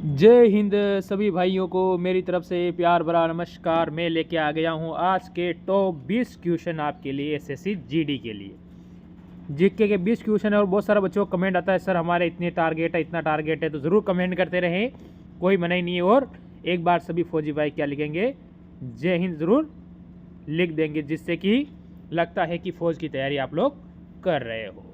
जय हिंद सभी भाइयों को मेरी तरफ से प्यार भरा नमस्कार। मैं लेके आ गया हूँ आज के टॉप 20 क्वेश्चन आपके लिए एसएससी जीडी के लिए। जीके के 20 क्वेश्चन है और बहुत सारा बच्चों को कमेंट आता है सर हमारे इतने टारगेट है इतना टारगेट है, तो ज़रूर कमेंट करते रहें, कोई मना ही नहीं है। और एक बार सभी फौजी भाई क्या लिखेंगे, जय हिंद ज़रूर लिख देंगे, जिससे कि लगता है कि फ़ौज की तैयारी आप लोग कर रहे हो।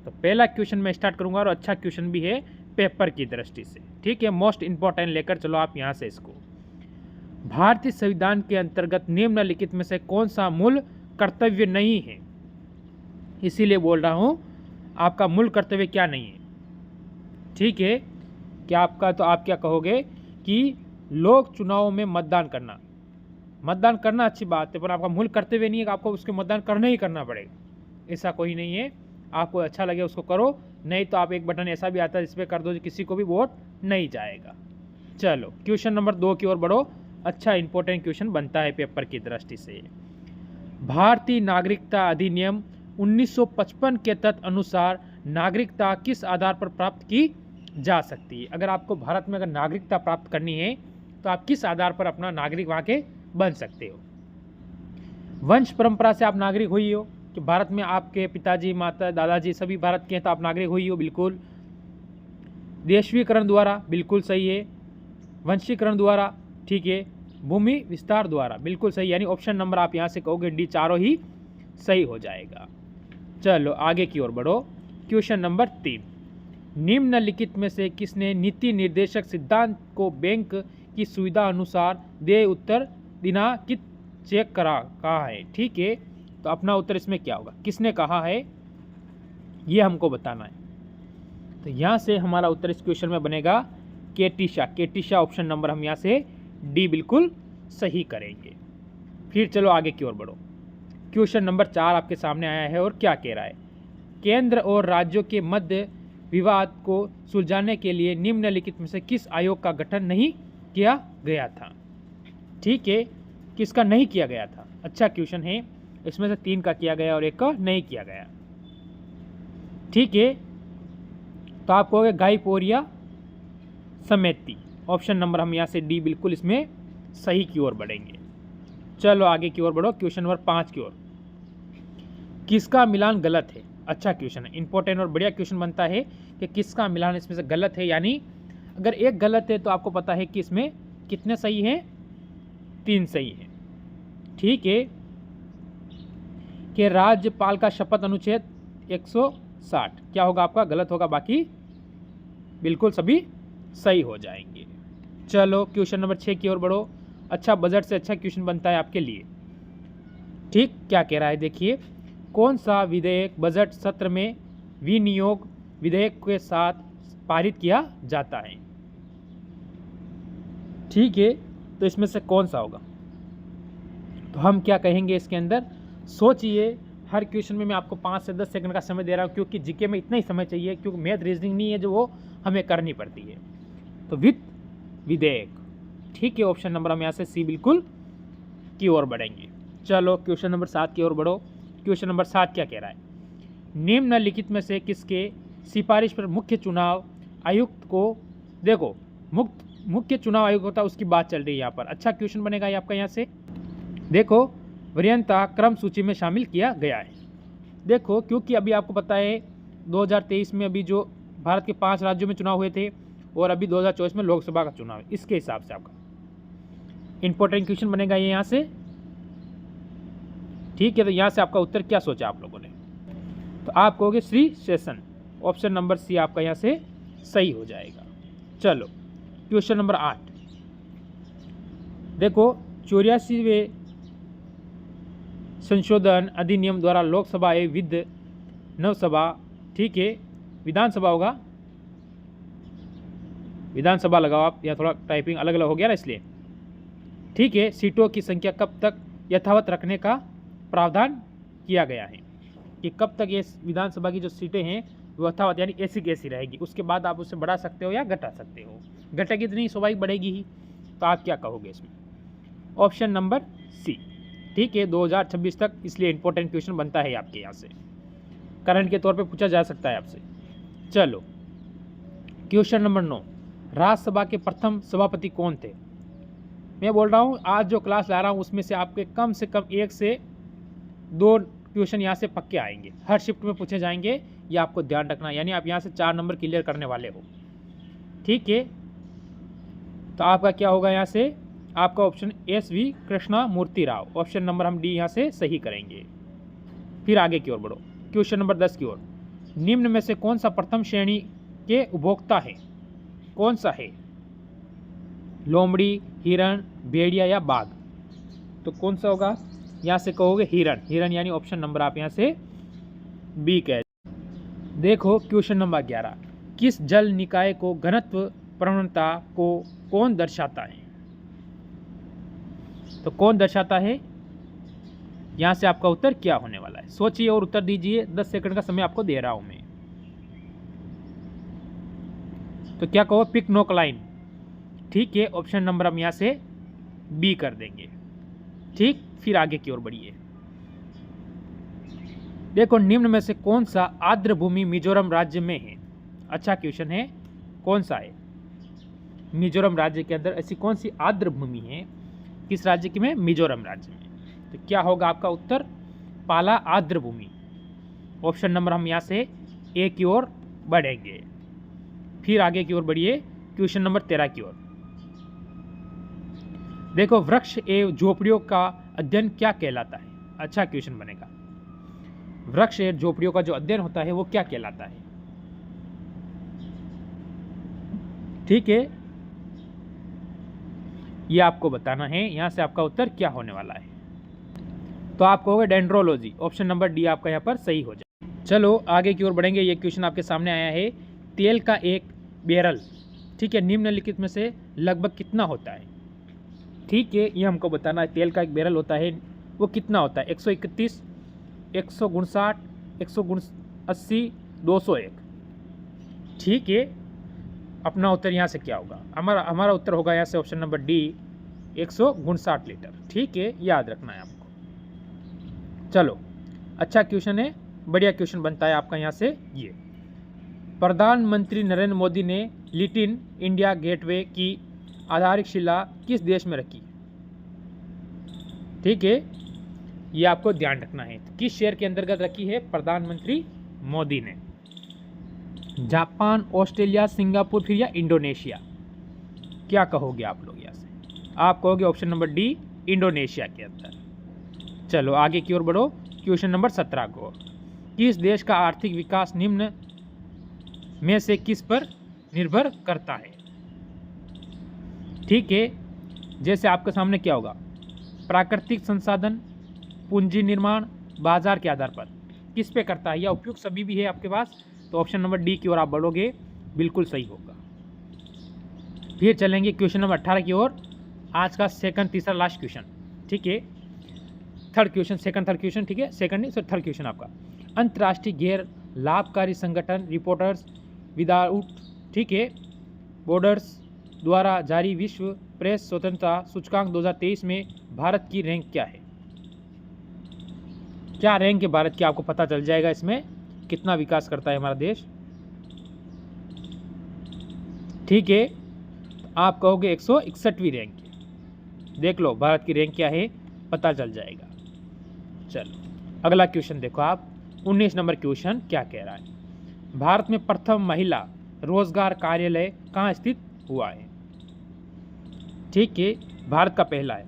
तो पहला क्वेश्चन मैं स्टार्ट करूँगा और अच्छा क्वेश्चन भी है पेपर की दृष्टि से, ठीक है, मोस्ट इंपॉर्टेंट लेकर चलो आप यहाँ से इसको। भारतीय संविधान के अंतर्गत निम्नलिखित में से कौन सा मूल कर्तव्य नहीं है? इसीलिए बोल रहा हूँ आपका मूल कर्तव्य क्या नहीं है, ठीक है। क्या आपका, तो आप क्या कहोगे कि लोक चुनावों में मतदान करना। मतदान करना अच्छी बात है, पर आपका मूल कर्तव्य नहीं है कि आपको उसके मतदान करना ही करना पड़ेगा, ऐसा कोई नहीं है। आपको अच्छा लगे उसको करो, नहीं तो आप एक बटन ऐसा भी आता है जिस पर कर दो जो किसी को भी वोट नहीं जाएगा। चलो क्वेश्चन नंबर 2 की ओर बढ़ो। अच्छा इंपॉर्टेंट क्वेश्चन बनता है पेपर की दृष्टि से। भारतीय नागरिकता अधिनियम 1955 के तहत अनुसार नागरिकता किस आधार पर प्राप्त की जा सकती है? अगर आपको भारत में अगर नागरिकता प्राप्त करनी है तो आप किस आधार पर अपना नागरिक वहाँ के बन सकते हो? वंश परंपरा से आप नागरिक हुई हो कि भारत में आपके पिताजी माता दादाजी सभी भारत के हैं, तो आप नागरिक हुई हो, बिल्कुल। देशवीकरण द्वारा, बिल्कुल सही है। वंशीकरण द्वारा, ठीक है। भूमि विस्तार द्वारा, बिल्कुल सही, यानी ऑप्शन नंबर आप यहाँ से कहोगे डी, चारों ही सही हो जाएगा। चलो आगे की ओर बढ़ो। क्वेश्चन नंबर 3, निम्नलिखित में से किसने नीति निर्देशक सिद्धांत को बैंक की सुविधा अनुसार देय उत्तर दिनांकित चेक कहा है? ठीक है, तो अपना उत्तर इसमें क्या होगा, किसने कहा है ये हमको बताना है। तो यहाँ से हमारा उत्तर इस क्वेश्चन में बनेगा केटीशा। केटीशा ऑप्शन नंबर हम यहाँ से डी बिल्कुल सही करेंगे। फिर चलो आगे की ओर बढ़ो। क्वेश्चन नंबर 4 आपके सामने आया है और क्या कह रहा है, केंद्र और राज्यों के मध्य विवाद को सुलझाने के लिए निम्नलिखित में से किस आयोग का गठन नहीं किया गया था? ठीक है, किसका नहीं किया गया था? अच्छा क्वेश्चन है, इसमें से 3 का किया गया और 1 का नहीं किया गया, ठीक है। तो आप कहोगे गाइपोरिया समिति। ऑप्शन नंबर हम यहाँ से डी बिल्कुल इसमें सही की ओर बढ़ेंगे। चलो आगे की ओर बढ़ो। क्वेश्चन नंबर 5 की ओर, किसका मिलान गलत है? अच्छा क्वेश्चन है, इंपॉर्टेंट और बढ़िया क्वेश्चन बनता है कि किसका मिलान इसमें से गलत है, यानी अगर एक गलत है तो आपको पता है कि इसमें कितने सही हैं, 3 सही हैं, ठीक है। कि राज्यपाल का शपथ अनुच्छेद 160 क्या होगा आपका, गलत होगा, बाकी बिल्कुल सभी सही हो जाएंगे। चलो क्वेश्चन नंबर 6 की ओर बढ़ो। अच्छा बजट से अच्छा क्वेश्चन बनता है आपके लिए, ठीक। क्या कह रहा है देखिए, कौन सा विधेयक बजट सत्र में विनियोग विधेयक के साथ पारित किया जाता है? ठीक है, तो इसमें से कौन सा होगा? तो हम क्या कहेंगे इसके अंदर, सोचिए। हर क्वेश्चन में मैं आपको 5 से 10 सेकंड का समय दे रहा हूँ, क्योंकि जीके में इतना ही समय चाहिए, क्योंकि मैथ रीजनिंग नहीं है जो वो हमें करनी पड़ती है। तो वित्त विधेयक, ठीक है, ऑप्शन नंबर हम यहाँ से सी बिल्कुल की ओर बढ़ेंगे। चलो क्वेश्चन नंबर 7 की ओर बढ़ो। क्वेश्चन नंबर 7 क्या कह रहा है, निम्नलिखित में से किसके सिफारिश पर मुख्य चुनाव आयुक्त को, देखो मुख्य चुनाव आयुक्त होता है उसकी बात चल रही है यहाँ पर। अच्छा क्वेश्चन बनेगा ये आपका, यहाँ से देखो वरीयता क्रम सूची में शामिल किया गया है। देखो क्योंकि अभी आपको पता है 2023 में अभी जो भारत के 5 राज्यों में चुनाव हुए थे और अभी 2024 में लोकसभा का चुनाव है, इसके हिसाब से आपका इंपॉर्टेंट क्वेश्चन बनेगा ये यहाँ से, ठीक है। तो यहाँ से आपका उत्तर क्या सोचा आप लोगों ने? तो आप कहोगे Shri Seshan. Option number C आपका यहाँ से सही हो जाएगा। चलो क्वेश्चन नंबर 8 देखो, 84वें संशोधन अधिनियम द्वारा लोकसभा एवं विधानसभा, ठीक है, विधानसभा होगा, विधानसभा लगाओ आप, या थोड़ा टाइपिंग अलग अलग हो गया ना इसलिए, ठीक है। सीटों की संख्या कब तक यथावत रखने का प्रावधान किया गया है, कि कब तक ये विधानसभा की जो सीटें हैं वो यथावत यानी ऐसी कैसी रहेगी, उसके बाद आप उसे बढ़ा सकते हो या घटा सकते हो। घटेगी तो नहीं, स्वाभाविक बढ़ेगी ही। तो आप क्या कहोगे इसमें? ऑप्शन नंबर सी, ठीक है, 2026 तक, इसलिए इंपॉर्टेंट क्वेश्चन बनता है आपके यहाँ से, करंट के तौर पे पूछा जा सकता है आपसे। चलो क्वेश्चन नंबर 9, राज्यसभा के प्रथम सभापति कौन थे? मैं बोल रहा हूँ आज जो क्लास ला रहा हूँ उसमें से आपके कम से कम 1 से 2 क्वेश्चन यहाँ से पक्के आएंगे, हर शिफ्ट में पूछे जाएंगे, ये आपको ध्यान रखना। यानी आप यहाँ से 4 नंबर क्लियर करने वाले हो, ठीक है। तो आपका क्या होगा यहाँ से, आपका ऑप्शन SV कृष्णा मूर्ति राव, ऑप्शन नंबर हम डी यहाँ से सही करेंगे। फिर आगे की ओर बढ़ो, क्वेश्चन नंबर 10 की ओर। निम्न में से कौन सा प्रथम श्रेणी के उपभोक्ता है? कौन सा है? लोमड़ी, हिरण, भेड़िया या बाघ? तो कौन सा होगा? यहाँ से कहोगे हिरण, हिरण यानी ऑप्शन नंबर आप यहाँ से बी कह। देखो क्वेश्चन नंबर 11, किस जल निकाय को घनत्व प्रवणता को कौन दर्शाता है? तो कौन दर्शाता है? यहाँ से आपका उत्तर क्या होने वाला है? सोचिए और उत्तर दीजिए, 10 सेकंड का समय आपको दे रहा हूं मैं। तो क्या कहो? पिक्नोक्लाइन, ठीक है। ऑप्शन नंबर हम यहाँ से बी कर देंगे, ठीक। फिर आगे की ओर बढ़िए। देखो निम्न में से कौन सा आर्द्र भूमि मिजोरम राज्य में है? अच्छा क्वेश्चन है, कौन सा है? मिजोरम राज्य के अंदर ऐसी कौन सी आर्द्र भूमि है? किस राज्य की में? मिजोरम राज्य में। तो क्या होगा आपका उत्तर? पाला आर्द्र भूमि। ऑप्शन नंबर हम यहाँ से ए की ओर बढ़ेंगे। फिर आगे की ओर बढ़िए, क्वेश्चन नंबर 13 की ओर। देखो वृक्ष एवं झोपड़ियों का अध्ययन क्या कहलाता है? अच्छा क्वेश्चन बनेगा। वृक्ष एवं झोपड़ियों का जो अध्ययन होता है वो क्या कहलाता है? ठीक है, ये आपको बताना है। यहाँ से आपका उत्तर क्या होने वाला है? तो आप कहोगे डेंड्रोलॉजी, ऑप्शन नंबर डी आपका यहाँ पर सही हो जाए। चलो आगे की ओर बढ़ेंगे। ये क्वेश्चन आपके सामने आया है, तेल का एक बैरल, ठीक है, निम्नलिखित में से लगभग कितना होता है? ठीक है, ये हमको बताना है। तेल का एक बैरल होता है वो कितना होता है? 131, 159, 180, 201, ठीक है। अपना उत्तर यहाँ से क्या होगा? हमारा उत्तर होगा यहाँ से ऑप्शन नंबर डी 159 लीटर, ठीक है, याद रखना है आपको। चलो अच्छा क्वेश्चन है, बढ़िया क्वेश्चन बनता है आपका यहाँ से। ये प्रधानमंत्री नरेंद्र मोदी ने लिटिल इंडिया गेटवे की आधारशिला किस देश में रखी? ठीक है, ये आपको ध्यान रखना है। किस शहर के अंतर्गत रखी है प्रधानमंत्री मोदी ने? जापान, ऑस्ट्रेलिया, सिंगापुर, फिर या इंडोनेशिया? क्या कहोगे आप लोग यहाँ से? आप कहोगे ऑप्शन नंबर डी इंडोनेशिया के अंदर। चलो आगे की ओर बढ़ो, क्वेश्चन नंबर 17 को। किस देश का आर्थिक विकास निम्न में से किस पर निर्भर करता है? ठीक है, जैसे आपके सामने क्या होगा? प्राकृतिक संसाधन, पूंजी निर्माण, बाजार के आधार पर किस पे करता है? या उपयुक्त सभी भी है आपके पास? तो ऑप्शन नंबर डी की ओर आप बढ़ोगे, बिल्कुल सही होगा। फिर चलेंगे क्वेश्चन नंबर 18 की ओर, आज का सेकंड, तीसरा, लास्ट क्वेश्चन, ठीक है। Third question, second third question, ठीक है, सेकंड नहीं सर, थर्ड क्वेश्चन आपका। अंतर्राष्ट्रीय गैर लाभकारी संगठन रिपोर्टर्स विदाउट, ठीक है, बॉर्डर्स द्वारा जारी विश्व प्रेस स्वतंत्रता सूचकांक 2023 में भारत की रैंक क्या है? क्या रैंक है भारत की? आपको पता चल जाएगा इसमें कितना विकास करता है हमारा देश, ठीक है। आप कहोगे 161वीं रैंक है। देख लो भारत की रैंक क्या है, पता चल जाएगा। चलो अगला क्वेश्चन देखो आप, 19 नंबर क्वेश्चन क्या कह रहा है? भारत में प्रथम महिला रोजगार कार्यालय कहाँ स्थित हुआ है? ठीक है, भारत का पहला है।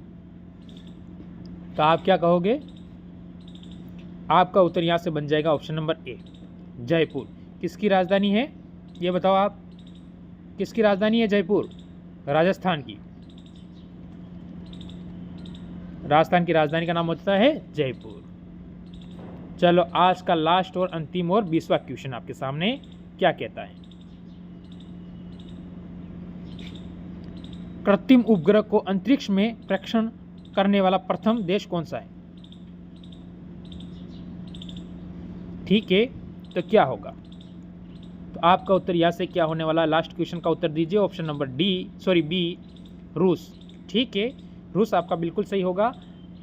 तो आप क्या कहोगे? आपका उत्तर यहाँ से बन जाएगा ऑप्शन नंबर ए जयपुर। किसकी राजधानी है ये बताओ आप? किसकी राजधानी है जयपुर? राजस्थान की। राजस्थान की राजधानी का नाम होता है जयपुर। चलो आज का लास्ट और अंतिम और 20वां क्वेश्चन आपके सामने क्या कहता है? कृत्रिम उपग्रह को अंतरिक्ष में प्रक्षेपण करने वाला प्रथम देश कौन सा है? ठीक है, तो क्या होगा? तो आपका उत्तर यहाँ से क्या होने वाला है? लास्ट क्वेश्चन का उत्तर दीजिए, ऑप्शन नंबर बी रूस। ठीक है, रूस आपका बिल्कुल सही होगा।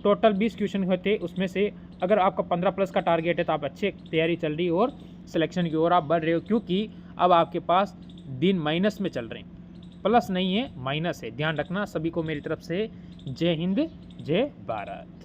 टोटल 20 क्वेश्चन होते, उसमें से अगर आपका 15 प्लस का टारगेट है तो आप अच्छे तैयारी चल रही है और सिलेक्शन की ओर आप बढ़ रहे हो, क्योंकि अब आपके पास दिन माइनस में चल रहे हैं। प्लस नहीं है, माइनस है, ध्यान रखना। सभी को मेरी तरफ से जय हिंद, जय भारत।